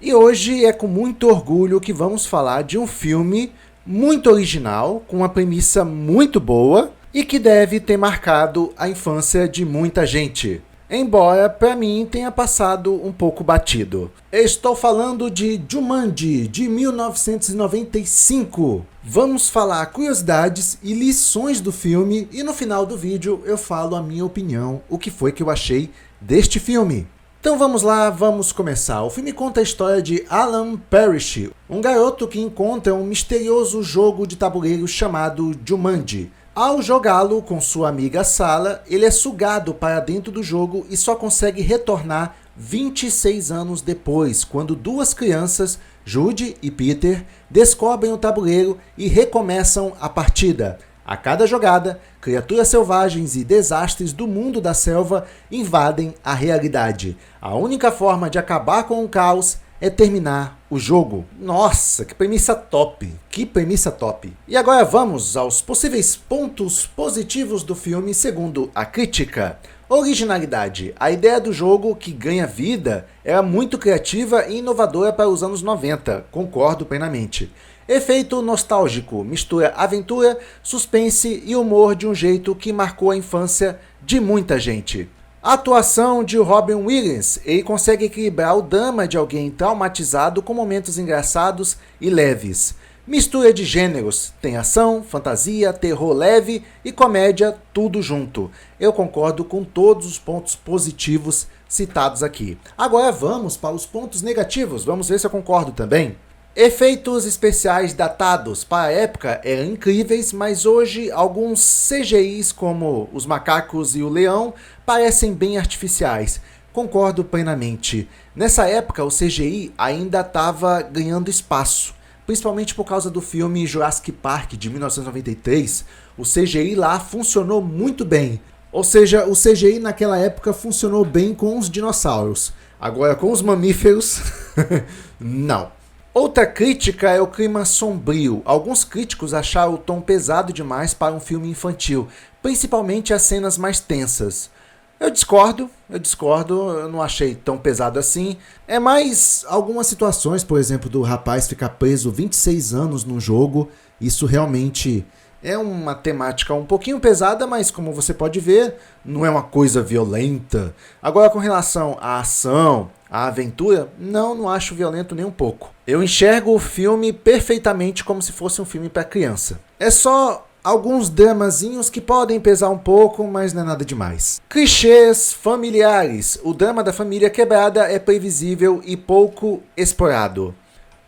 E hoje é com muito orgulho que vamos falar de um filme muito original, com uma premissa muito boa e que deve ter marcado a infância de muita gente. Embora, para mim, tenha passado um pouco batido. Estou falando de Jumanji, de 1995. Vamos falar curiosidades e lições do filme e no final do vídeo eu falo a minha opinião, o que foi que eu achei deste filme. Então vamos lá, vamos começar. O filme conta a história de Alan Parrish, um garoto que encontra um misterioso jogo de tabuleiro chamado Jumanji. Ao jogá-lo com sua amiga Sala, ele é sugado para dentro do jogo e só consegue retornar 26 anos depois, quando duas crianças, Judy e Peter, descobrem o tabuleiro e recomeçam a partida. A cada jogada, criaturas selvagens e desastres do mundo da selva invadem a realidade. A única forma de acabar com o caos é terminar o jogo. Nossa, que premissa top! Que premissa top! E agora vamos aos possíveis pontos positivos do filme segundo a crítica. Originalidade. A ideia do jogo, que ganha vida, era muito criativa e inovadora para os anos 90. Concordo plenamente. Efeito nostálgico. Mistura aventura, suspense e humor de um jeito que marcou a infância de muita gente. Atuação de Robin Williams. Ele consegue equilibrar o drama de alguém traumatizado com momentos engraçados e leves. Mistura de gêneros. Tem ação, fantasia, terror leve e comédia, tudo junto. Eu concordo com todos os pontos positivos citados aqui. Agora vamos para os pontos negativos. Vamos ver se eu concordo também. Efeitos especiais datados. Para a época eram incríveis, mas hoje alguns CGIs como os macacos e o leão parecem bem artificiais. Concordo plenamente. Nessa época o CGI ainda estava ganhando espaço, principalmente por causa do filme Jurassic Park de 1993. O CGI lá funcionou muito bem. Ou seja, o CGI naquela época funcionou bem com os dinossauros. Agora com os mamíferos, não. Outra crítica é o clima sombrio. Alguns críticos acharam o tom pesado demais para um filme infantil, principalmente as cenas mais tensas. Eu discordo, eu não achei tão pesado assim. É mais algumas situações, por exemplo, do rapaz ficar preso 26 anos num jogo. Isso realmente é uma temática um pouquinho pesada, mas como você pode ver, não é uma coisa violenta. Agora, com relação à ação, à aventura, não acho violento nem um pouco. Eu enxergo o filme perfeitamente como se fosse um filme para criança. É só alguns dramazinhos que podem pesar um pouco, mas não é nada demais. Clichês familiares. O drama da família quebrada é previsível e pouco explorado.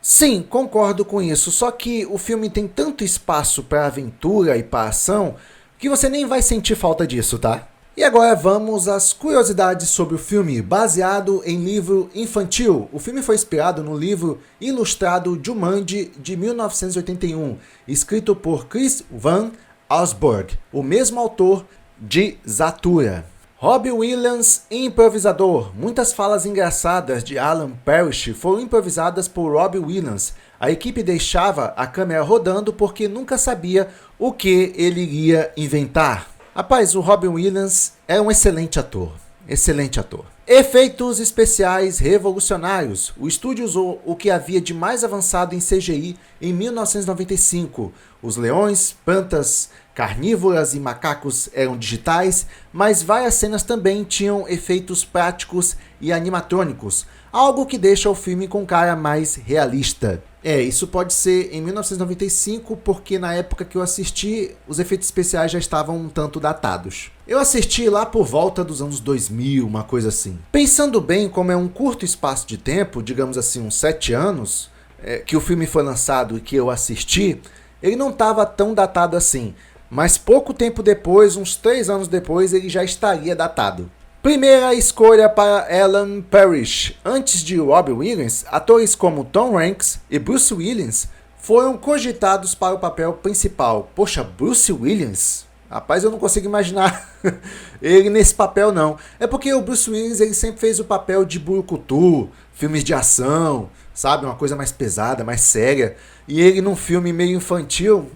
Sim, concordo com isso, só que o filme tem tanto espaço para aventura e para ação que você nem vai sentir falta disso, tá? E agora vamos às curiosidades sobre o filme, baseado em livro infantil. O filme foi inspirado no livro ilustrado Jumanji, de 1981, escrito por Chris Van Allsburg, o mesmo autor de Zathura. Robin Williams, improvisador. Muitas falas engraçadas de Alan Parrish foram improvisadas por Robin Williams. A equipe deixava a câmera rodando porque nunca sabia o que ele iria inventar. Rapaz, o Robin Williams é um excelente ator. Excelente ator. Efeitos especiais revolucionários. O estúdio usou o que havia de mais avançado em CGI em 1995. Os leões, plantas carnívoras e macacos eram digitais, mas várias cenas também tinham efeitos práticos e animatrônicos, algo que deixa o filme com cara mais realista. Isso pode ser em 1995, porque na época que eu assisti, os efeitos especiais já estavam um tanto datados. Eu assisti lá por volta dos anos 2000, uma coisa assim. Pensando bem, como é um curto espaço de tempo, digamos assim, uns 7 anos, que o filme foi lançado e que eu assisti, ele não estava tão datado assim. Mas pouco tempo depois, uns 3 anos depois, ele já estaria datado. Primeira escolha para Alan Parrish. Antes de Robin Williams, atores como Tom Hanks e Bruce Willis foram cogitados para o papel principal. Poxa, Bruce Willis? Rapaz, eu não consigo imaginar ele nesse papel, não. É porque o Bruce Willis ele sempre fez o papel de brucutu, filmes de ação, sabe? Uma coisa mais pesada, mais séria. E ele num filme meio infantil,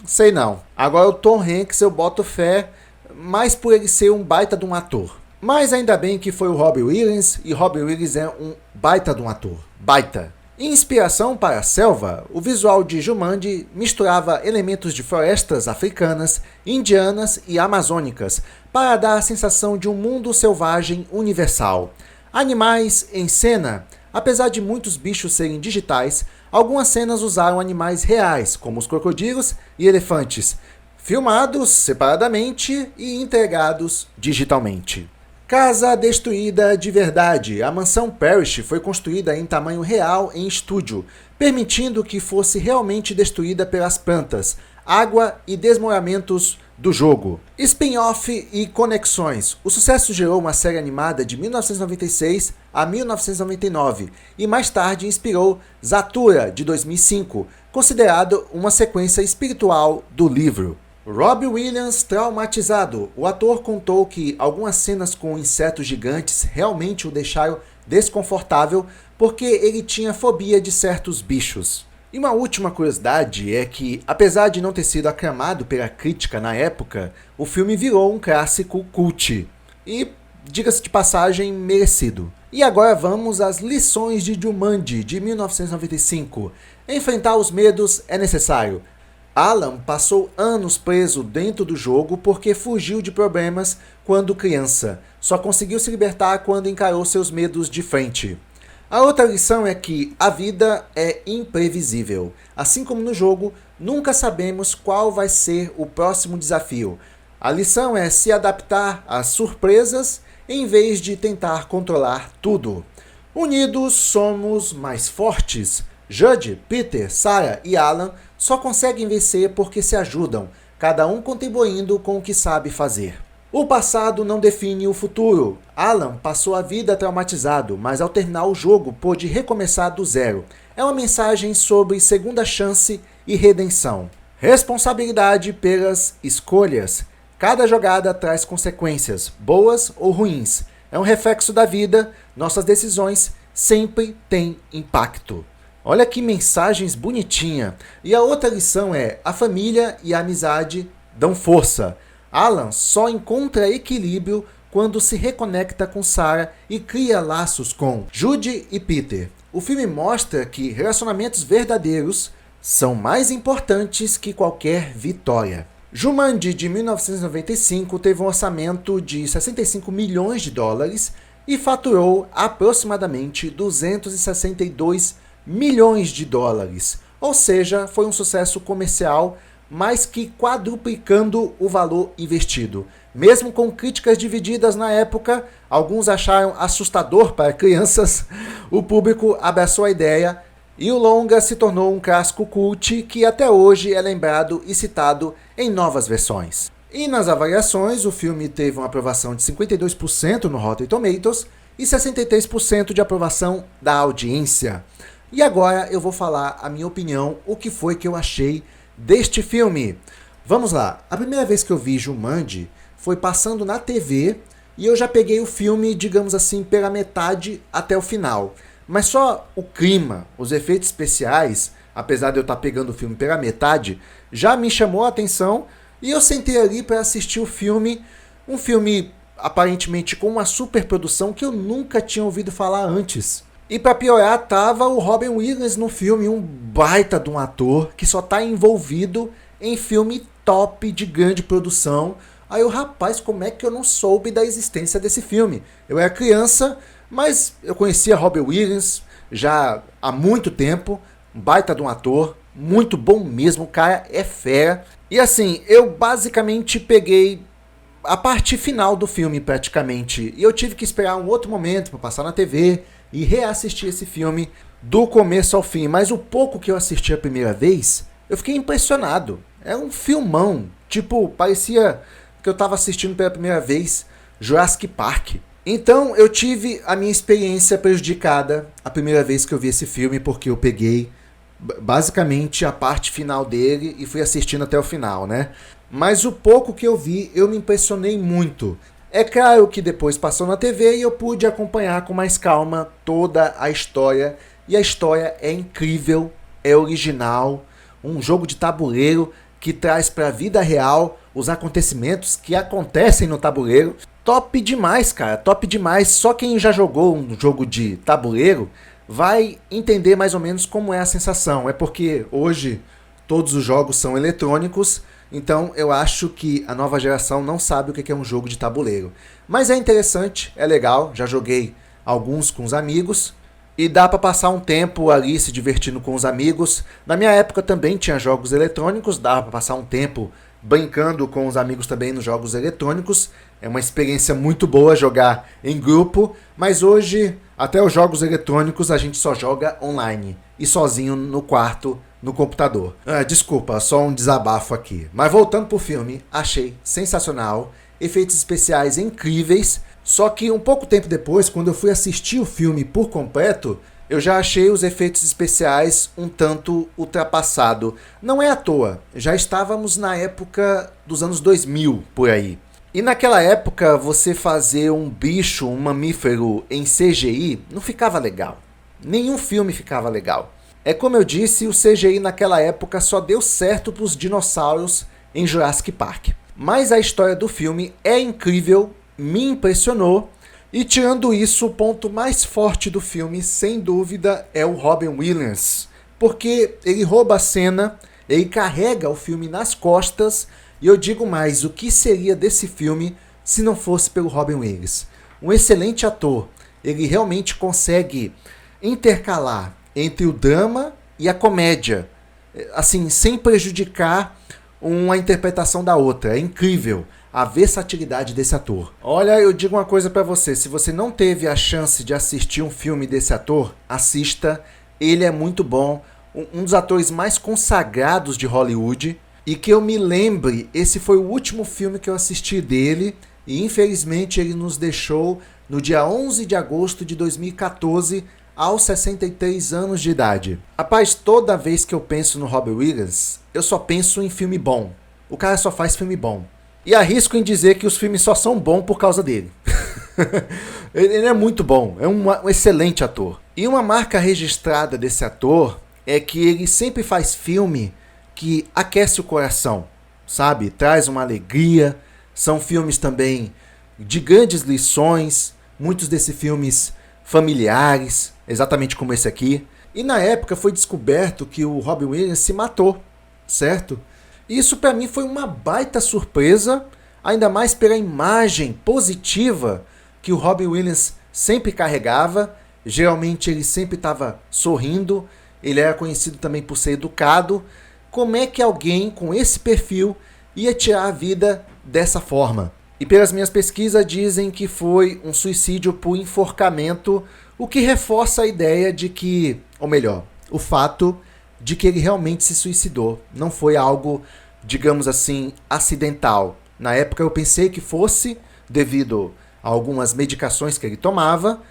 sei não. Agora o Tom Hanks eu boto fé mais por ele ser um baita de um ator. Mas ainda bem que foi o Robin Williams, e Robin Williams é um baita de um ator. Baita. Inspiração para a selva, o visual de Jumanji misturava elementos de florestas africanas, indianas e amazônicas para dar a sensação de um mundo selvagem universal. Animais em cena. Apesar de muitos bichos serem digitais, algumas cenas usaram animais reais, como os crocodilos e elefantes, filmados separadamente e entregados digitalmente. Casa destruída de verdade. A mansão Parrish foi construída em tamanho real em estúdio, permitindo que fosse realmente destruída pelas plantas, água e desmoramentos do jogo. Spin-off e conexões. O sucesso gerou uma série animada de 1996 a 1999 e mais tarde inspirou Zathura, de 2005, considerado uma sequência espiritual do livro. Robin Williams traumatizado. O ator contou que algumas cenas com insetos gigantes realmente o deixaram desconfortável porque ele tinha fobia de certos bichos. E uma última curiosidade é que, apesar de não ter sido aclamado pela crítica na época, o filme virou um clássico cult. E, diga-se de passagem, merecido. E agora vamos às lições de Jumanji, de 1995. Enfrentar os medos é necessário. Alan passou anos preso dentro do jogo porque fugiu de problemas quando criança. Só conseguiu se libertar quando encarou seus medos de frente. A outra lição é que a vida é imprevisível. Assim como no jogo, nunca sabemos qual vai ser o próximo desafio. A lição é se adaptar às surpresas em vez de tentar controlar tudo. Unidos somos mais fortes. Judge, Peter, Sarah e Alan só conseguem vencer porque se ajudam, cada um contribuindo com o que sabe fazer. O passado não define o futuro. Alan passou a vida traumatizado, mas ao terminar o jogo pôde recomeçar do zero. É uma mensagem sobre segunda chance e redenção. Responsabilidade pelas escolhas. Cada jogada traz consequências, boas ou ruins. É um reflexo da vida, nossas decisões sempre têm impacto. Olha que mensagens bonitinha. E a outra lição é: a família e a amizade dão força. Alan só encontra equilíbrio quando se reconecta com Sarah e cria laços com Judy e Peter. O filme mostra que relacionamentos verdadeiros são mais importantes que qualquer vitória. Jumanji, de 1995, teve um orçamento de 65 milhões de dólares e faturou aproximadamente 262 milhões de dólares. Ou seja, foi um sucesso comercial, mais que quadruplicando o valor investido. Mesmo com críticas divididas na época, alguns acharam assustador para crianças, o público abraçou a ideia e o longa se tornou um clássico cult que até hoje é lembrado e citado em novas versões. E nas avaliações, o filme teve uma aprovação de 52% no Rotten Tomatoes e 63% de aprovação da audiência. E agora eu vou falar a minha opinião, o que foi que eu achei deste filme. Vamos lá. A primeira vez que eu vi Jumanji foi passando na TV e eu já peguei o filme, digamos assim, pela metade até o final. Mas só o clima, os efeitos especiais, apesar de eu estar pegando o filme pela metade, já me chamou a atenção e eu sentei ali para assistir o filme. Um filme aparentemente com uma superprodução que eu nunca tinha ouvido falar antes. E para piorar, tava o Robin Williams no filme, um baita de um ator que só tá envolvido em filme top de grande produção. Aí o rapaz, como é que eu não soube da existência desse filme? Eu era criança, mas eu conhecia Robin Williams já há muito tempo, um baita de um ator, muito bom mesmo, o cara é fera. E assim, eu basicamente peguei a parte final do filme praticamente, e eu tive que esperar um outro momento para passar na TV e reassistir esse filme do começo ao fim. Mas o pouco que eu assisti a primeira vez, eu fiquei impressionado. É um filmão, tipo, parecia que eu estava assistindo pela primeira vez Jurassic Park. Então eu tive a minha experiência prejudicada a primeira vez que eu vi esse filme, porque eu peguei basicamente a parte final dele e fui assistindo até o final, né? Mas o pouco que eu vi, eu me impressionei muito. É claro que depois passou na TV e eu pude acompanhar com mais calma toda a história. E a história é incrível, é original, um jogo de tabuleiro que traz para a vida real os acontecimentos que acontecem no tabuleiro. top demais, cara, top demais. Só quem já jogou um jogo de tabuleiro vai entender mais ou menos como é a sensação. É porque hoje todos os jogos são eletrônicos, então eu acho que a nova geração não sabe o que é um jogo de tabuleiro. Mas é interessante, é legal, já joguei alguns com os amigos e dá pra passar um tempo ali se divertindo com os amigos. Na minha época também tinha jogos eletrônicos, dava pra passar um tempo brincando com os amigos também nos jogos eletrônicos. É uma experiência muito boa jogar em grupo, mas hoje até os jogos eletrônicos a gente só joga online e sozinho no quarto, no computador. Desculpa, só um desabafo aqui. Mas voltando pro filme, achei sensacional, efeitos especiais incríveis, só que um pouco tempo depois, quando eu fui assistir o filme por completo, eu já achei os efeitos especiais um tanto ultrapassado. Não é à toa, já estávamos na época dos anos 2000, por aí. E naquela época, você fazer um bicho, um mamífero em CGI, não ficava legal. Nenhum filme ficava legal. É como eu disse, o CGI naquela época só deu certo para os dinossauros em Jurassic Park. Mas a história do filme é incrível, me impressionou. E tirando isso, o ponto mais forte do filme, sem dúvida, é o Robin Williams. Porque ele rouba a cena, ele carrega o filme nas costas. E eu digo mais, o que seria desse filme se não fosse pelo Robin Williams? Um excelente ator, ele realmente consegue intercalar entre o drama e a comédia, assim, sem prejudicar uma interpretação da outra. É incrível a versatilidade desse ator. Olha, eu digo uma coisa pra você, se você não teve a chance de assistir um filme desse ator, assista, ele é muito bom, um dos atores mais consagrados de Hollywood, e que eu me lembre, esse foi o último filme que eu assisti dele, e infelizmente ele nos deixou no dia 11 de agosto de 2014, aos 63 anos de idade. Rapaz, toda vez que eu penso no Robin Williams, eu só penso em filme bom. O cara só faz filme bom. E arrisco em dizer que os filmes só são bons por causa dele. Ele é muito bom, é um excelente ator. E uma marca registrada desse ator é que ele sempre faz filme que aquece o coração, sabe? Traz uma alegria. São filmes também de grandes lições, muitos desses filmes familiares, exatamente como esse aqui. E na época foi descoberto que o Robin Williams se matou, certo? Isso para mim foi uma baita surpresa, ainda mais pela imagem positiva que o Robin Williams sempre carregava. Geralmente ele sempre estava sorrindo, ele era conhecido também por ser educado. Como é que alguém com esse perfil ia tirar a vida dessa forma? E pelas minhas pesquisas dizem que foi um suicídio por enforcamento, o que reforça a ideia de que, ou melhor, o fato de que ele realmente se suicidou. Não foi algo, digamos assim, acidental. Na época eu pensei que fosse, devido a algumas medicações que ele tomava,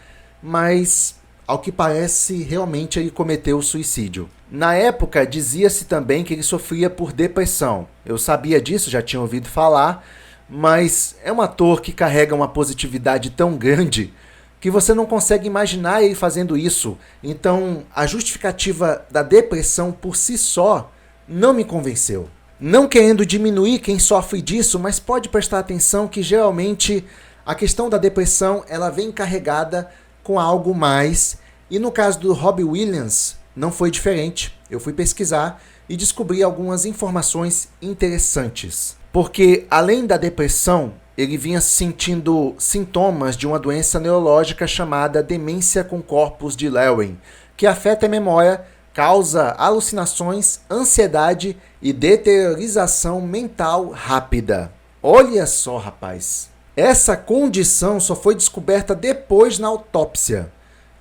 mas ao que parece, realmente ele cometeu o suicídio. Na época, dizia-se também que ele sofria por depressão. Eu sabia disso, já tinha ouvido falar, mas é um ator que carrega uma positividade tão grande que você não consegue imaginar ele fazendo isso. Então, a justificativa da depressão por si só não me convenceu. Não querendo diminuir quem sofre disso, mas pode prestar atenção que geralmente a questão da depressão ela vem carregada com algo mais. E no caso do Robin Williams, não foi diferente. Eu fui pesquisar e descobri algumas informações interessantes. Porque, além da depressão, ele vinha sentindo sintomas de uma doença neurológica chamada demência com corpus de Lewy, que afeta a memória, causa alucinações, ansiedade e deteriorização mental rápida. Olha só, rapaz. Essa condição só foi descoberta depois na autópsia.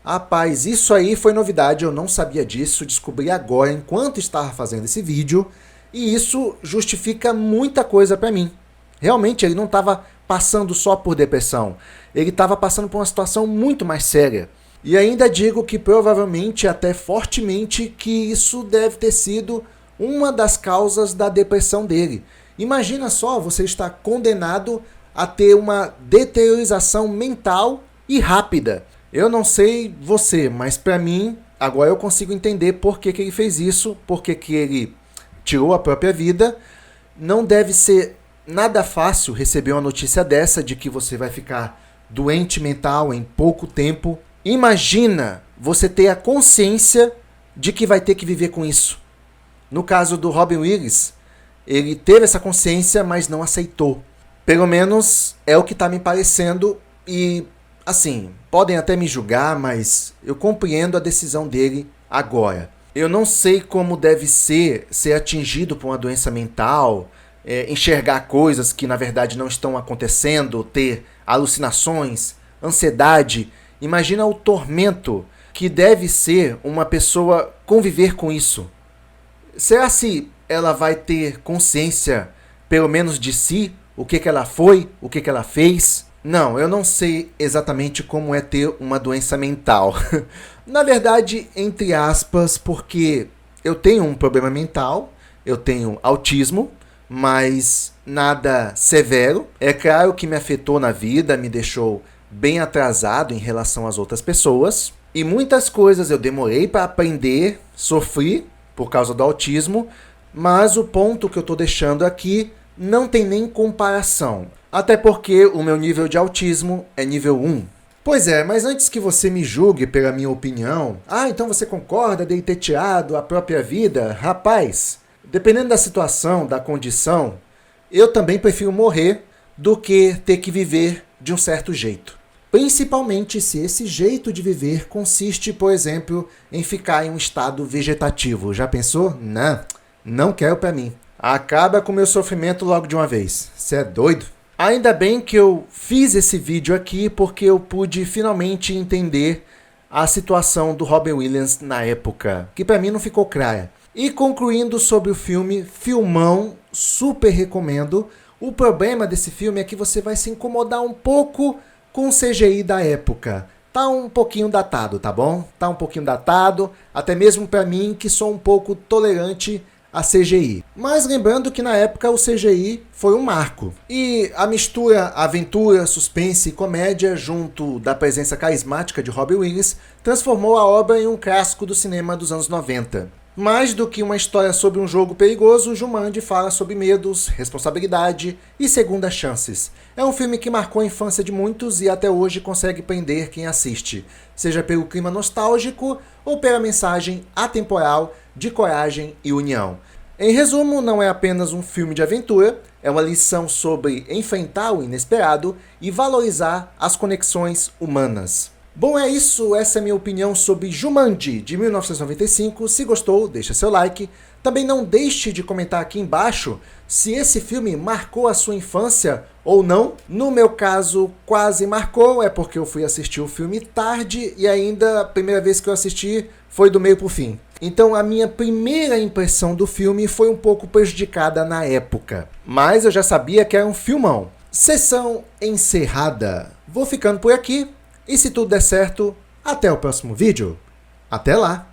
Rapaz, isso aí foi novidade, eu não sabia disso, descobri agora enquanto estava fazendo esse vídeo, e isso justifica muita coisa para mim. Realmente ele não estava passando só por depressão, ele estava passando por uma situação muito mais séria. E ainda digo que provavelmente, até fortemente, que isso deve ter sido uma das causas da depressão dele. Imagina só, você está condenado a ter uma deteriorização mental e rápida. Eu não sei você, mas para mim, agora eu consigo entender por que ele fez isso, por que ele tirou a própria vida. Não deve ser nada fácil receber uma notícia dessa de que você vai ficar doente mental em pouco tempo. Imagina você ter a consciência de que vai ter que viver com isso. No caso do Robin Williams, ele teve essa consciência, mas não aceitou. Pelo menos é o que está me parecendo e, assim, podem até me julgar, mas eu compreendo a decisão dele agora. Eu não sei como deve ser atingido por uma doença mental, enxergar coisas que na verdade não estão acontecendo, ter alucinações, ansiedade. Imagina o tormento que deve ser uma pessoa conviver com isso. Será se ela vai ter consciência, pelo menos de si, o que ela foi, o que ela fez? Não, eu não sei exatamente como é ter uma doença mental. Na verdade, entre aspas, porque eu tenho um problema mental, eu tenho autismo, mas nada severo. É claro que me afetou na vida, me deixou bem atrasado em relação às outras pessoas. E muitas coisas eu demorei para aprender, sofri por causa do autismo, mas o ponto que eu estou deixando aqui não tem nem comparação. Até porque o meu nível de autismo é nível 1. Pois é, mas antes que você me julgue pela minha opinião, então você concorda de ter tirado a própria vida? Rapaz, dependendo da situação, da condição, eu também prefiro morrer do que ter que viver de um certo jeito. Principalmente se esse jeito de viver consiste, por exemplo, em ficar em um estado vegetativo. Já pensou? Não quero pra mim. Acaba com o meu sofrimento logo de uma vez. Você é doido? Ainda bem que eu fiz esse vídeo aqui porque eu pude finalmente entender a situação do Robin Williams na época, que pra mim não ficou clara. E concluindo sobre o filme, filmão, super recomendo. O problema desse filme é que você vai se incomodar um pouco com o CGI da época. Tá um pouquinho datado, tá bom? Tá um pouquinho datado, até mesmo pra mim que sou um pouco tolerante a CGI. Mas lembrando que na época o CGI foi um marco. E a mistura aventura, suspense e comédia junto da presença carismática de Robin Williams transformou a obra em um clássico do cinema dos anos 90. Mais do que uma história sobre um jogo perigoso, Jumanji fala sobre medos, responsabilidade e segundas chances. É um filme que marcou a infância de muitos e até hoje consegue prender quem assiste, seja pelo clima nostálgico ou pela mensagem atemporal de coragem e união. Em resumo, não é apenas um filme de aventura, é uma lição sobre enfrentar o inesperado e valorizar as conexões humanas. Bom, é isso. Essa é a minha opinião sobre Jumanji, de 1995. Se gostou, deixa seu like. Também não deixe de comentar aqui embaixo se esse filme marcou a sua infância ou não. No meu caso, quase marcou, é porque eu fui assistir o filme tarde e ainda a primeira vez que eu assisti foi do meio pro fim. Então a minha primeira impressão do filme foi um pouco prejudicada na época. Mas eu já sabia que era um filmão. Sessão encerrada. Vou ficando por aqui. E se tudo der certo, até o próximo vídeo. Até lá!